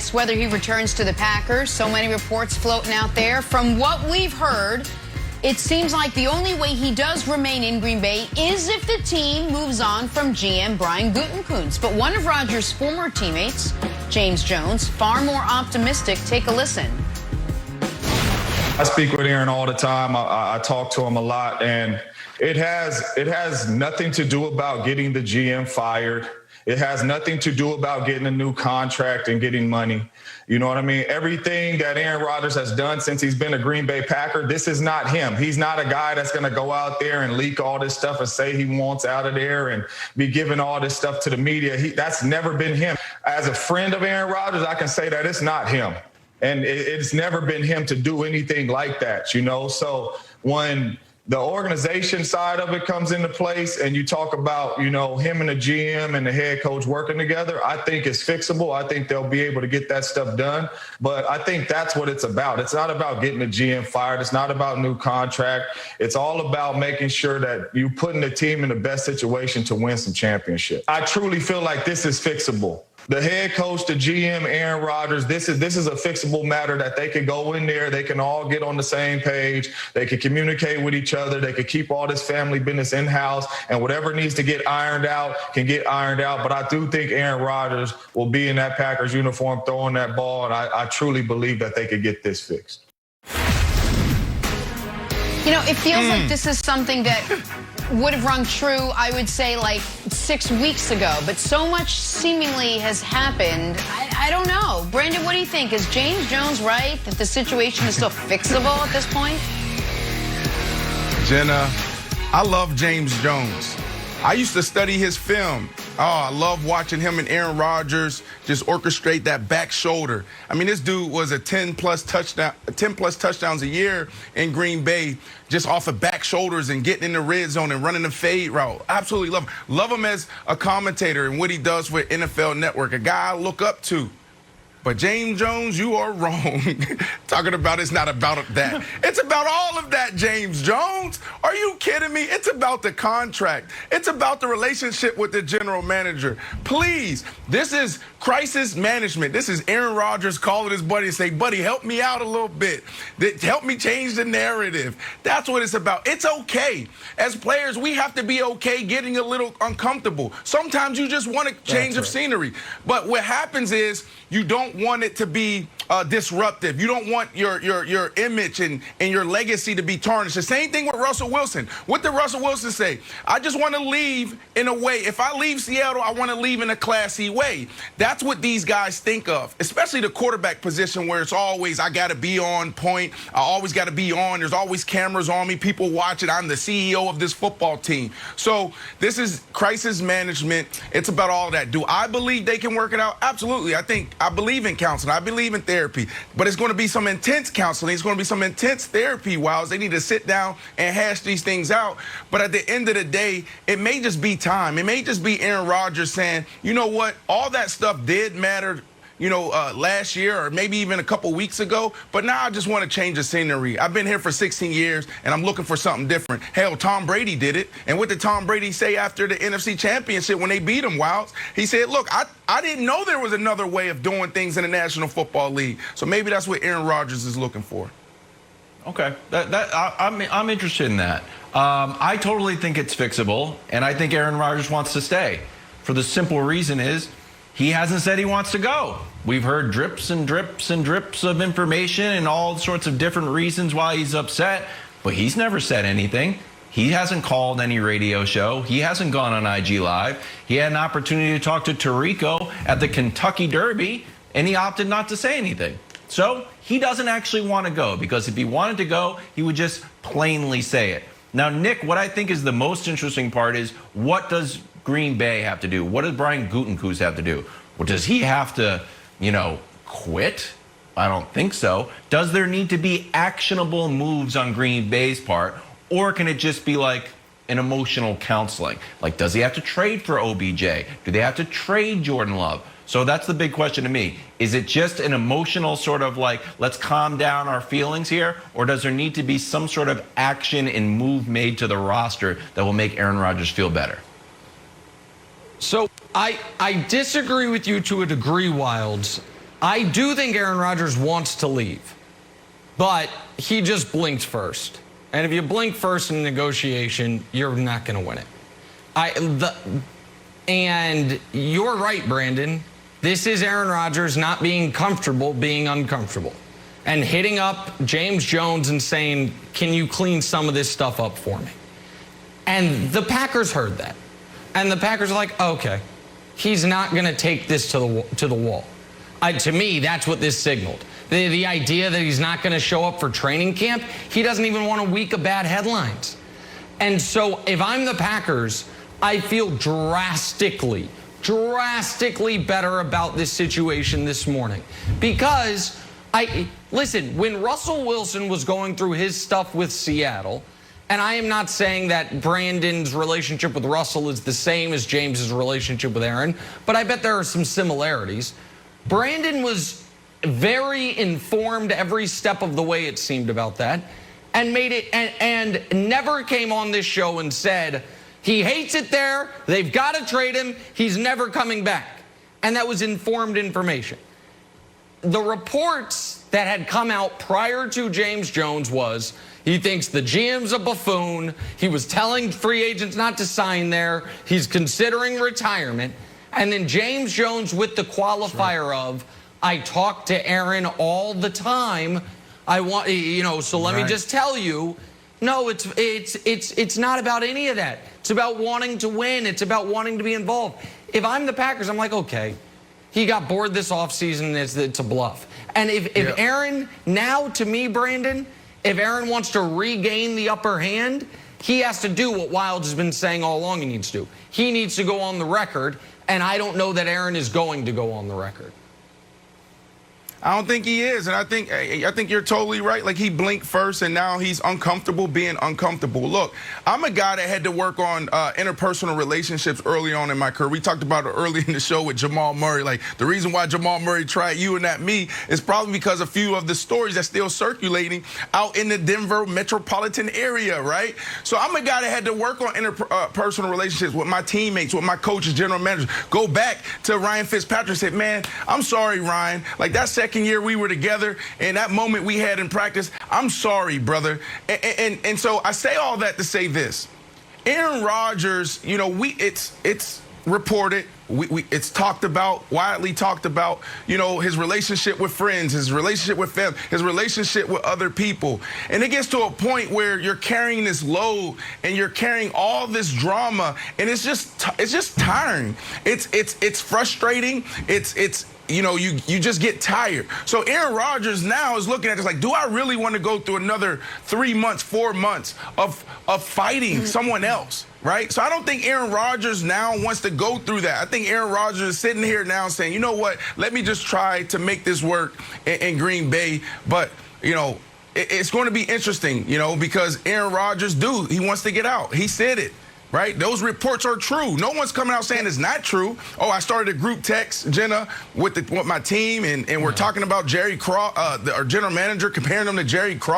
Yes, whether he returns to the Packers, so many reports floating out there. From what we've heard, it seems like the only way he does remain in Green Bay is if the team moves on from GM Brian Gutekunst. But one of Rodgers' former teammates, James Jones, far more optimistic. Take a listen. I speak with Aaron all the time. I talk to him a lot, and it has nothing to do about getting the GM fired. It has nothing to do about getting a new contract and getting money. You know what I mean? Everything that Aaron Rodgers has done since he's been a Green Bay Packer, this is not him. He's not a guy that's going to go out there and leak all this stuff and say he wants out of there and be giving all this stuff to the media. That's never been him. As a friend of Aaron Rodgers, I can say that it's not him. And it's never been him to do anything like that, you know? So when the organization side of it comes into place and you talk about, you know, him and the GM and the head coach working together, I think it's fixable. I think they'll be able to get that stuff done. But I think that's what it's about. It's not about getting the GM fired. It's not about new contract. It's all about making sure that you're putting the team in the best situation to win some championship. I truly feel like this is fixable. The head coach, the GM, Aaron Rodgers, this is a fixable matter that they can go in there. They can all get on the same page. They can communicate with each other. They can keep all this family business in-house, and whatever needs to get ironed out can get ironed out. But I do think Aaron Rodgers will be in that Packers uniform throwing that ball, and I truly believe that they could get this fixed. You know, it feels like this is something that would have rung true, I would say, like 6 weeks ago. But so much seemingly has happened. I don't know. Brandon, what do you think? Is James Jones right that the situation is still fixable at this point? Jenna, I love James Jones. I used to study his film. Oh, I love watching him and Aaron Rodgers just orchestrate that back shoulder. I mean, this dude was a 10-plus touchdowns a year in Green Bay just off of back shoulders and getting in the red zone and running the fade route. Absolutely love him. Love him as a commentator and what he does for NFL Network, a guy I look up to. But James Jones, you are wrong. Talking about it's not about that. It's about all of that, James Jones. Are you kidding me? It's about the contract. It's about the relationship with the general manager. Please, this is crisis management. This is Aaron Rodgers calling his buddy and say, buddy, help me out a little bit. Help me change the narrative. That's what it's about. It's okay. As players, we have to be okay getting a little uncomfortable. Sometimes you just want a change of scenery. But what happens is you don't want it to be disruptive. You don't want your image and your legacy to be tarnished. The same thing with Russell Wilson. What did Russell Wilson say? I just want to leave in a way. If I leave Seattle, I want to leave in a classy way. That's what these guys think of, especially the quarterback position where it's always, I got to be on point. I always got to be on. There's always cameras on me. People watching. I'm the CEO of this football team. So this is crisis management. It's about all that. Do I believe they can work it out? Absolutely. I believe in counseling. I believe in therapy. But it's going to be some intense counseling. It's going to be some intense therapy while they need to sit down and hash these things out. But at the end of the day, it may just be time. It may just be Aaron Rodgers saying, you know what, all that stuff did matter, last year or maybe even a couple weeks ago. But now I just want to change the scenery. I've been here for 16 years, and I'm looking for something different. Hell, Tom Brady did it. And what did Tom Brady say after the NFC Championship when they beat him, Wilds? He said, look, I didn't know there was another way of doing things in the National Football League. So maybe that's what Aaron Rodgers is looking for. Okay, I'm interested in that. I totally think it's fixable, and I think Aaron Rodgers wants to stay. For the simple reason is he hasn't said he wants to go. We've heard drips and drips and drips of information and all sorts of different reasons why he's upset, but he's never said anything. He hasn't called any radio show. He hasn't gone on IG Live. He had an opportunity to talk to Tirico at the Kentucky Derby, and he opted not to say anything. So he doesn't actually want to go, because if he wanted to go, he would just plainly say it. Now, Nick, what I think is the most interesting part is, what does Green Bay have to do? What does Brian Gutekunst have to do? Well, does he have to, quit? I don't think so. Does there need to be actionable moves on Green Bay's part? Or can it just be like an emotional counseling? Like, does he have to trade for OBJ? Do they have to trade Jordan Love? So that's the big question to me. Is it just an emotional sort of like, let's calm down our feelings here? Or does there need to be some sort of action and move made to the roster that will make Aaron Rodgers feel better? So I disagree with you to a degree, Wilds. I do think Aaron Rodgers wants to leave, but he just blinked first. And if you blink first in a negotiation, you're not going to win it. And you're right, Brandon. This is Aaron Rodgers not being comfortable being uncomfortable and hitting up James Jones and saying, can you clean some of this stuff up for me? And the Packers heard that. And the Packers are like, okay, he's not going to take this to the wall. To me, that's what this signaled. The idea that he's not going to show up for training camp, he doesn't even want a week of bad headlines. And so if I'm the Packers, I feel drastically better about this situation this morning. Because, listen, when Russell Wilson was going through his stuff with Seattle, and I am not saying that Brandon's relationship with Russell is the same as James's relationship with Aaron, but I bet there are some similarities. Brandon was very informed every step of the way, it seemed, about that, and made it and never came on this show and said he hates it there, they've got to trade him, he's never coming back. And that was informed information. The reports that had come out prior to James Jones was he thinks the GM's a buffoon, he was telling free agents not to sign there, he's considering retirement, and then James Jones with the qualifier of, I talk to Aaron all the time. So let me just tell you, no, it's not about any of that. It's about wanting to win. It's about wanting to be involved. If I'm the Packers, I'm like, okay, he got bored this offseason. It's a bluff. And if Aaron, now to me, Brandon, if Aaron wants to regain the upper hand, he has to do what Wildes has been saying all along he needs to do. He needs to go on the record, and I don't know that Aaron is going to go on the record. I don't think he is, and I think you're totally right. Like, he blinked first, and now he's uncomfortable being uncomfortable. Look, I'm a guy that had to work on interpersonal relationships early on in my career. We talked about it early in the show with Jamal Murray. Like, the reason why Jamal Murray tried you and not me is probably because a few of the stories that's still circulating out in the Denver metropolitan area, right? So I'm a guy that had to work on interpersonal relationships with my teammates, with my coaches, general managers. Go back to Ryan Fitzpatrick and said, man, I'm sorry, Ryan. Like, that second year we were together and that moment we had in practice, I'm sorry, brother. And so I say all that to say this. Aaron Rodgers, it's reported, it's talked about, widely talked about, his relationship with friends, his relationship with family, his relationship with other people. And it gets to a point where you're carrying this load and you're carrying all this drama, and it's just tiring. It's frustrating. You just get tired. So Aaron Rodgers now is looking at this like, do I really want to go through another 3 months, 4 months of fighting someone else, right? So I don't think Aaron Rodgers now wants to go through that. I think Aaron Rodgers is sitting here now saying, you know what, let me just try to make this work in Green Bay. But, it's going to be interesting, because Aaron Rodgers, he wants to get out. He said it. Right? Those reports are true. No one's coming out saying it's not true. Oh, I started a group text, Jenna, with my team, and we're talking about Jerry Cross, our general manager, comparing him to Jerry Cross.